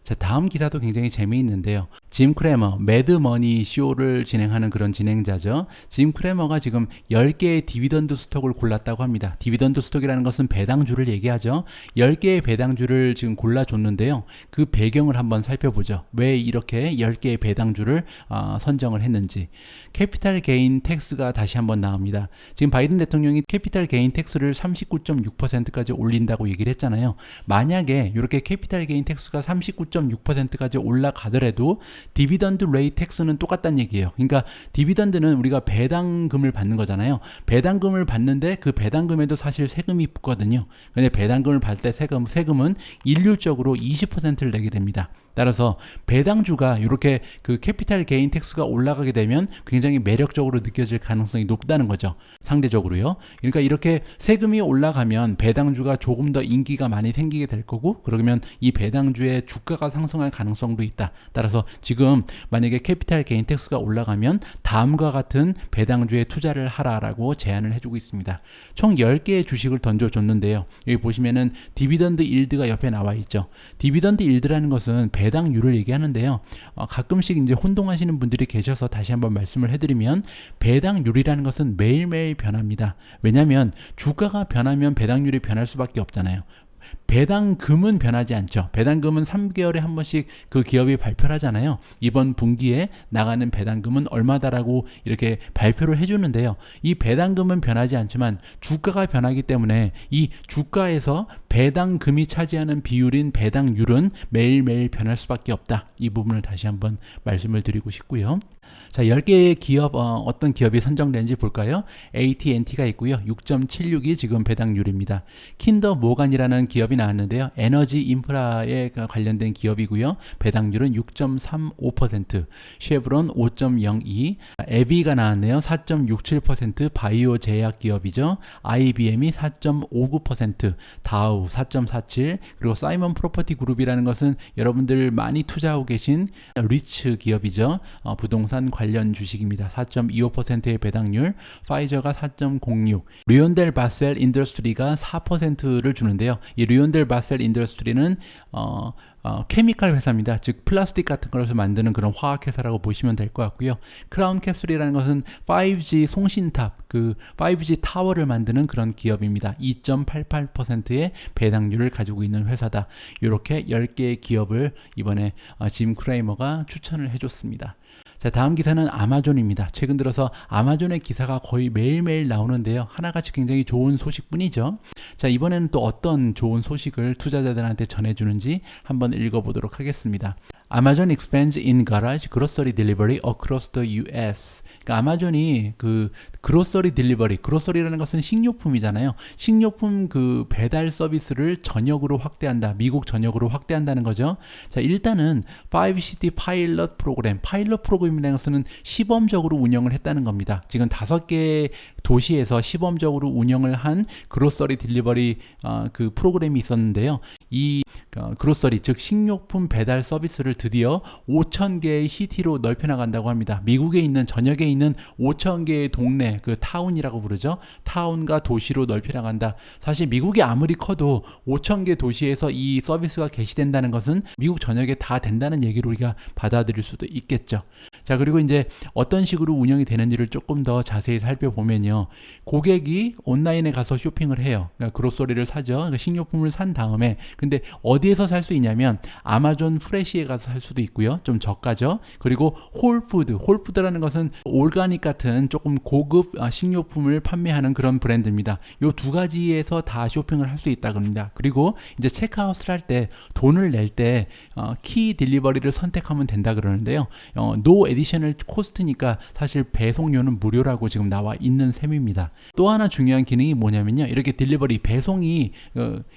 자, 다음 기사도 굉장히 재미있는데요. 짐 크래머, 매드머니 쇼를 진행하는 그런 진행자죠. 짐 크래머가 지금 10개의 디비던드 스톡을 골랐다고 합니다. 디비던드 스톡이라는 것은 배당주를 얘기하죠. 10개의 배당주를 지금 골라줬는데요. 그 배경을 한번 살펴보죠. 왜 이렇게 10개의 배당주를 선정을 했는지. 캐피탈 게인 텍스가 다시 한번 나옵니다. 지금 바이든 대통령이 캐피탈 게인 텍스를 39.6%까지 올린다고 얘기를 했잖아요. 만약에 이렇게 캐피탈 게인 텍스가 39.6%까지 올라가더라도 디비던드 레이 텍스는 똑같다는 얘기예요. 그러니까 디비던드는 우리가 배당금을 받는 거잖아요. 배당금을 받는데 그 배당금에도 사실 세금이 붙거든요. 근데 배당금을 받을 때 세금은 일률적으로 20%를 내게 됩니다. 따라서 배당주가 이렇게 그 캐피탈 게인 텍스가 올라가게 되면 굉장히 매력적으로 느껴질 가능성이 높다는 거죠. 상대적으로요. 그러니까 이렇게 세금이 올라가면 배당주가 조금 더 인기가 많이 생기게 될 거고 그러면 이 배당주의 주가가 상승할 가능성도 있다. 따라서 지금 만약에 캐피탈 게인 텍스가 올라가면 다음과 같은 배당주에 투자를 하라라고 제안을 해주고 있습니다. 총 10개의 주식을 던져줬는데요. 여기 보시면은 디비던드 일드가 옆에 나와 있죠. 디비던드 일드라는 것은 배당률을 얘기하는데요. 가끔씩 이제 혼동하시는 분들이 계셔서 다시 한번 말씀을 해드리면 배당률이라는 것은 매일매일 변합니다. 왜냐하면 주가가 변하면 배당률이 변할 수밖에 없잖아요. 배당금은 변하지 않죠. 배당금은 3개월에 한 번씩 그 기업이 발표를 하잖아요. 이번 분기에 나가는 배당금은 얼마다라고 이렇게 발표를 해주는데요. 이 배당금은 변하지 않지만 주가가 변하기 때문에 이 주가에서 배당금이 차지하는 비율인 배당률은 매일매일 변할 수밖에 없다. 이 부분을 다시 한번 말씀을 드리고 싶고요. 자, 10개의 기업, 어떤 기업이 선정된지 볼까요? AT&T가 있고요. 6.76이 지금 배당률입니다. 킨더 모간이라는 기업이 나왔는데요. 에너지 인프라에 관련된 기업이고요. 배당률은 6.35%, 쉐브론 5.02, 에비가 나왔네요. 4.67%, 바이오 제약 기업이죠. IBM이 4.59%, 다우 4.47, 그리고 사이먼 프로퍼티 그룹이라는 것은 여러분들 많이 투자하고 계신 리츠 기업이죠. 부동산 관련 주식입니다. 4.25%의 배당률, 파이저가 4.06, 리온델 바셀 인더스트리가 4%를 주는데요. 이 리온델 바셀 인더스트리는 케미칼 회사입니다. 즉 플라스틱 같은 것을 만드는 그런 화학 회사라고 보시면 될 것 같고요. 크라운 캐슬이라는 것은 5G 송신탑, 그 5G 타워를 만드는 그런 기업입니다. 2.88%의 배당률을 가지고 있는 회사다. 이렇게 10개의 기업을 이번에 짐 크레이머가 추천을 해줬습니다. 자, 다음 기사는 아마존입니다. 최근 들어서 아마존의 기사가 거의 매일매일 나오는데요. 하나같이 굉장히 좋은 소식뿐이죠. 자, 이번에는 또 어떤 좋은 소식을 투자자들한테 전해주는지 한번 읽어보도록 하겠습니다. Amazon expands in garage grocery delivery across the US. 그러니까 아마존이 그 그로서리 딜리버리, 그로서리라는 것은 식료품이잖아요. 식료품 그 배달 서비스를 전역으로 확대한다. 미국 전역으로 확대한다는 거죠. 자, 일단은 5시티 파일럿 프로그램, 파일럿 프로그램이라는 것은 시범적으로 운영을 했다는 겁니다. 지금 5개 도시에서 시범적으로 운영을 한 그로서리 딜리버리 그 프로그램이 있었는데요. 이 그로서리 즉 식료품 배달 서비스를 드디어 5,000개의 시티로 넓혀 나간다고 합니다. 미국에 있는 전역에 있는 5,000개의 동네, 그 타운이라고 부르죠. 타운과 도시로 넓혀 나간다. 사실 미국이 아무리 커도 5,000개 도시에서 이 서비스가 개시된다는 것은 미국 전역에 다 된다는 얘기로 우리가 받아들일 수도 있겠죠. 자, 그리고 이제 어떤 식으로 운영이 되는지를 조금 더 자세히 살펴보면요. 고객이 온라인에 가서 쇼핑을 해요. 그러니까 그로서리를 사죠. 그러니까 식료품을 산 다음에 근데 어디에서 살 수 있냐면 아마존 프레시에 가서 살 수도 있고요. 좀 저가죠. 그리고 홀푸드라는 것은 올가닉 같은 조금 고급 식료품을 판매하는 그런 브랜드입니다. 요 두 가지에서 다 쇼핑을 할 수 있다 그럽니다. 그리고 이제 체크아웃을 할 때 돈을 낼 때 키 딜리버리를 선택하면 된다 그러는데요. 노 에디셔널 코스트니까 사실 배송료는 무료라고 지금 나와 있는 셈입니다. 또 하나 중요한 기능이 뭐냐면요. 이렇게 딜리버리 배송이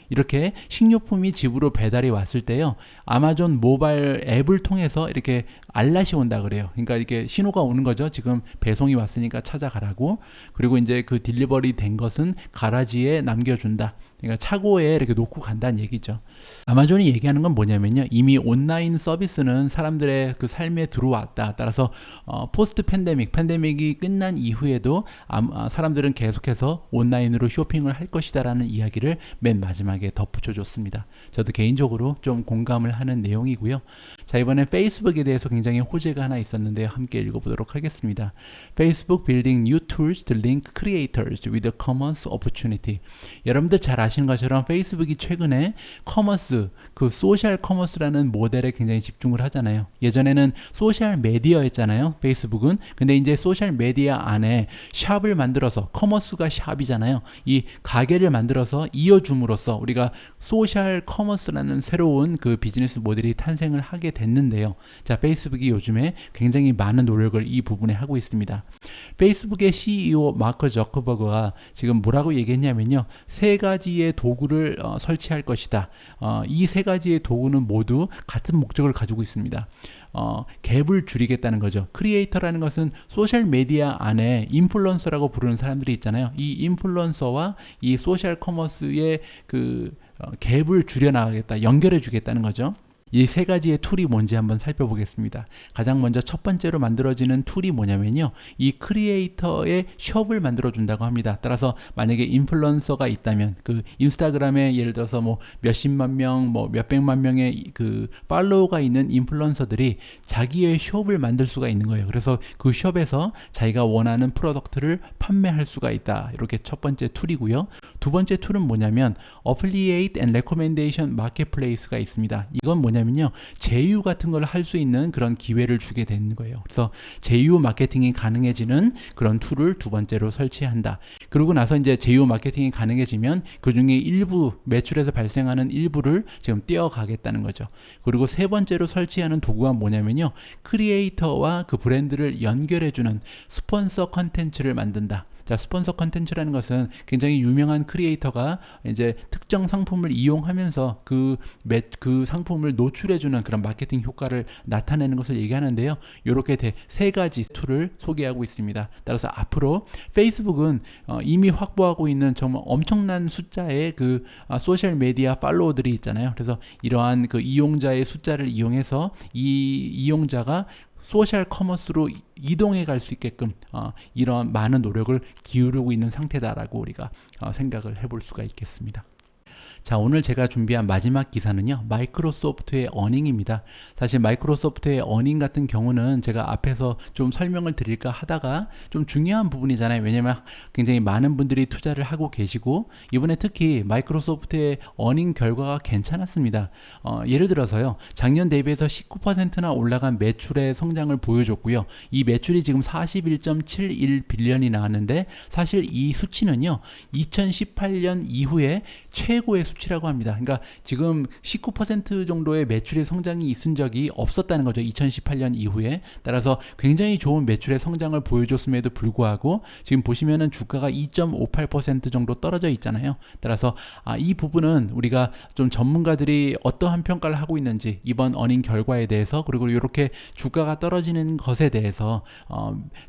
이렇게 식료품이 집으로 배달이 왔을 때요. 아마존 모바일 앱을 통해서 이렇게 알람이 온다 그래요. 그러니까 이렇게 신호가 오는 거죠. 지금 배송이 왔으니까 찾아가라고. 그리고 이제 그 딜리버리 된 것은 가라지에 남겨준다. 그러니까 차고에 이렇게 놓고 간다는 얘기죠. 아마존이 얘기하는 건 뭐냐면요. 이미 온라인 서비스는 사람들의 그 삶에 들어왔다. 따라서 포스트 팬데믹이 끝난 이후에도 사람들은 계속해서 온라인으로 쇼핑을 할 것이다라는 이야기를 맨 마지막에 덧붙여 줬습니다. 저도 개인적으로 좀 공감을 하는 내용이고요. 자, 이번에 페이스북에 대해서 굉장히 호재가 하나 있었는데요. 함께 읽어보도록 하겠습니다. Facebook building new tools to link creators with a commerce opportunity. 여러분들 잘 아시는 것처럼 페이스북이 최근에 커머스, 그 소셜 커머스라는 모델에 굉장히 집중을 하잖아요. 예전에는 소셜 메디어였잖아요. 페이스북은. 근데 이제 소셜 메디어 안에 샵을 만들어서 커머스가 샵이잖아요. 이 가게를 만들어서 이어줌으로써 우리가 소셜 커머스라는 새로운 그 비즈니스 모델이 탄생을 하게 됐는데요. 자, 페이스북이 요즘에 굉장히 많은 노력을 이 부분에 하고 있습니다. 페이스북의 CEO 마크 저커버그가 지금 뭐라고 얘기했냐면요. 세 가지의 도구를 설치할 것이다. 이 세 가지의 도구는 모두 같은 목적을 가지고 있습니다. 갭을 줄이겠다는 거죠. 크리에이터라는 것은 소셜 메디어 안에 인플루언서라고 부르는 사람들이 있잖아요. 이 인플루언서와 이 소셜 커머스의 그 갭을 줄여나가겠다, 연결해 주겠다는 거죠. 이 세 가지의 툴이 뭔지 한번 살펴보겠습니다. 가장 먼저 첫 번째로 만들어지는 툴이 뭐냐면요. 이 크리에이터의 숍을 만들어준다고 합니다. 따라서 만약에 인플루언서가 있다면 그 인스타그램에 예를 들어서 뭐 몇십만 명, 뭐 몇백만 명의 그 팔로워가 있는 인플루언서들이 자기의 숍을 만들 수가 있는 거예요. 그래서 그 숍에서 자기가 원하는 프로덕트를 판매할 수가 있다. 이렇게 첫 번째 툴이고요. 두 번째 툴은 뭐냐면 Affiliate and Recommendation Marketplace가 있습니다. 이건 뭐냐면요. 제휴 같은 걸 할 수 있는 그런 기회를 주게 되는 거예요. 그래서 제휴 마케팅이 가능해지는 그런 툴을 두 번째로 설치한다. 그러고 나서 이제 제휴 마케팅이 가능해지면 그 중에 일부 매출에서 발생하는 일부를 지금 떼어가겠다는 거죠. 그리고 세 번째로 설치하는 도구가 뭐냐면요. 크리에이터와 그 브랜드를 연결해주는 스폰서 컨텐츠를 만든다. 자, 스폰서 컨텐츠라는 것은 굉장히 유명한 크리에이터가 이제 특정 상품을 이용하면서 그 상품을 노출해주는 그런 마케팅 효과를 나타내는 것을 얘기하는데요. 이렇게 세 가지 툴을 소개하고 있습니다. 따라서 앞으로 페이스북은 이미 확보하고 있는 정말 엄청난 숫자의 그 소셜 메디어 팔로워들이 있잖아요. 그래서 이러한 그 이용자의 숫자를 이용해서 이 이용자가 소셜 커머스로 이동해 갈 수 있게끔 이런 많은 노력을 기울이고 있는 상태다라고 우리가 생각을 해볼 수가 있겠습니다. 자, 오늘 제가 준비한 마지막 기사는요. 마이크로소프트의 어닝입니다. 사실 마이크로소프트의 어닝 같은 경우는 제가 앞에서 좀 설명을 드릴까 하다가 좀 중요한 부분이잖아요. 왜냐면 굉장히 많은 분들이 투자를 하고 계시고 이번에 특히 마이크로소프트의 어닝 결과가 괜찮았습니다. 예를 들어서요. 작년 대비해서 19%나 올라간 매출의 성장을 보여줬고요. 이 매출이 지금 41.71 빌리언이 나왔는데 사실 이 수치는요. 2018년 이후에 최고의 수치라고 합니다. 그러니까 지금 19% 정도의 매출의 성장이 있은 적이 없었다는 거죠. 2018년 이후에. 따라서 굉장히 좋은 매출의 성장을 보여줬음에도 불구하고 지금 보시면은 주가가 2.58% 정도 떨어져 있잖아요. 따라서 이 부분은 우리가 좀 전문가들이 어떠한 평가를 하고 있는지 이번 어닝 결과에 대해서 그리고 이렇게 주가가 떨어지는 것에 대해서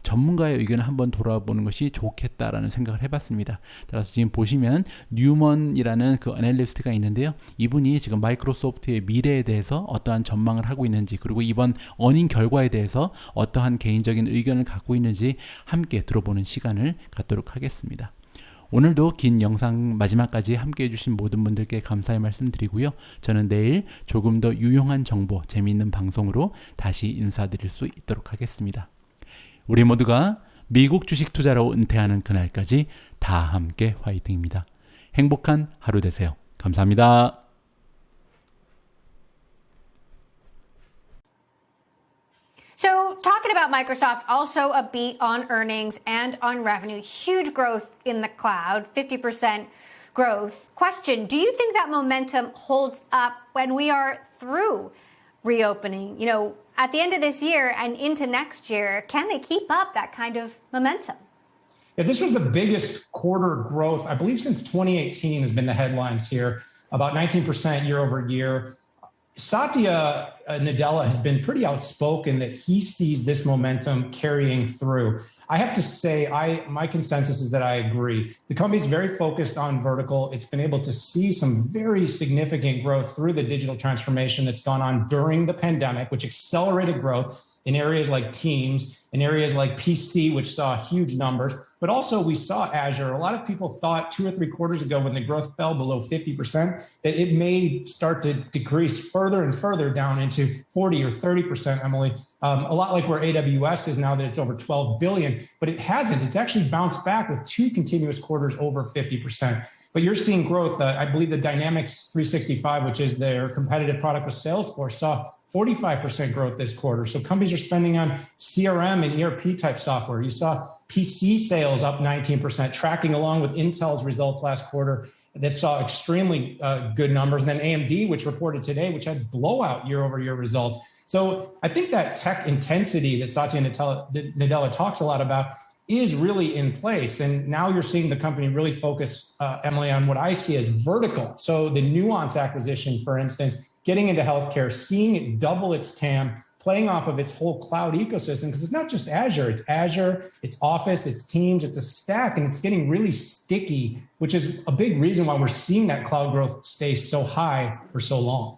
전문가의 의견을 한번 돌아보는 것이 좋겠다라는 생각을 해봤습니다. 따라서 지금 보시면 뉴먼이라는 그 애널리스트가 있는데요. 이분이 지금 마이크로소프트의 미래에 대해서 어떠한 전망을 하고 있는지 그리고 이번 어닝 결과에 대해서 어떠한 개인적인 의견을 갖고 있는지 함께 들어보는 시간을 갖도록 하겠습니다. 오늘도 긴 영상 마지막까지 함께 해주신 모든 분들께 감사의 말씀 드리고요. 저는 내일 조금 더 유용한 정보, 재미있는 방송으로 다시 인사드릴 수 있도록 하겠습니다. 우리 모두가 미국 주식 투자로 은퇴하는 그날까지 다 함께 화이팅입니다. 행복한 하루 되세요. 감사합니다. So talking about Microsoft, also a beat on earnings and on revenue, huge growth in the cloud, 50% growth. Question, do you think that momentum holds up when we are through reopening? You know, at the end of this year and into next year, can they keep up that kind of momentum? Yeah, this was the biggest quarter growth, I believe, since 2018 has been the headlines here, about 19% year over year. Satya Nadella has been pretty outspoken that he sees this momentum carrying through. I have to say, my consensus is that I agree. The company's very focused on vertical. It's been able to see some very significant growth through the digital transformation that's gone on during the pandemic, which accelerated growth in areas like Teams, in areas like PC, which saw huge numbers, but also we saw Azure. A lot of people thought 2 or 3 quarters ago when the growth fell below 50%, that it may start to decrease further and further down into 40 or 30%, Emily. A lot like where AWS is now that it's over 12 billion, but it hasn't. It's actually bounced back with 2 continuous quarters over 50%. But you're seeing growth. I believe the Dynamics 365, which is their competitive product with Salesforce, saw 45% growth this quarter. So companies are spending on CRM and ERP type software. You saw PC sales up 19%, tracking along with Intel's results last quarter that saw extremely good numbers. And then AMD, which reported today, which had blowout year over year results. So I think that tech intensity that Satya Nadella talks a lot about is really in place. And now you're seeing the company really focus, Emily, on what I see as vertical. So the Nuance acquisition, for instance, getting into healthcare, seeing it double its TAM, playing off of its whole cloud ecosystem, because it's not just Azure, it's Office, it's Teams, it's a stack, and it's getting really sticky, which is a big reason why we're seeing that cloud growth stay so high for so long.